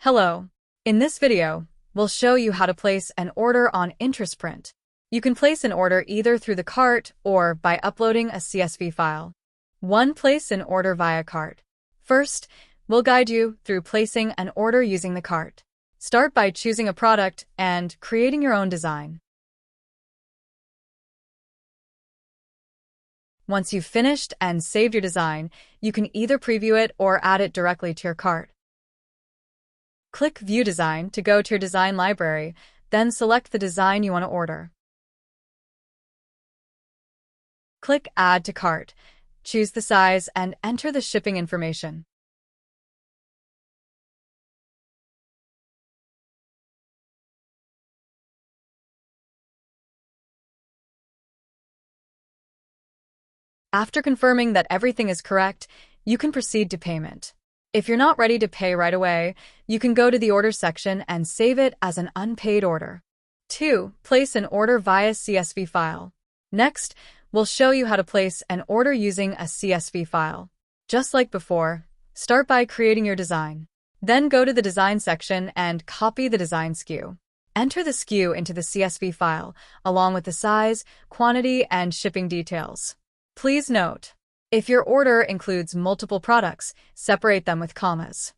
Hello. In this video, we'll show you how to place an order on InterestPrint. You can place an order either through the cart or by uploading a CSV file. 1. Place an order via cart. First, we'll guide you through placing an order using the cart. Start by choosing a product and creating your own design. Once you've finished and saved your design, you can either preview it or add it directly to your cart. Click View Design to go to your design library, then select the design you want to order. Click Add to Cart, choose the size, and enter the shipping information. After confirming that everything is correct, you can proceed to payment. If you're not ready to pay right away, you can go to the Order section and save it as an unpaid order. 2. Place an order via CSV File. Next, we'll show you how to place an order using a CSV file. Just like before, start by creating your design. Then go to the Design section and copy the design SKU. Enter the SKU into the CSV file, along with the size, quantity, and shipping details. Please note, if your order includes multiple products, separate them with commas.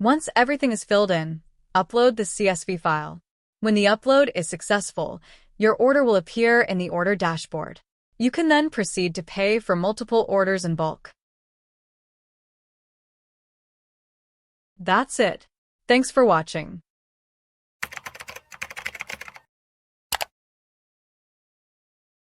Once everything is filled in, upload the CSV file. When the upload is successful, your order will appear in the order dashboard. You can then proceed to pay for multiple orders in bulk. That's it. Thanks for watching.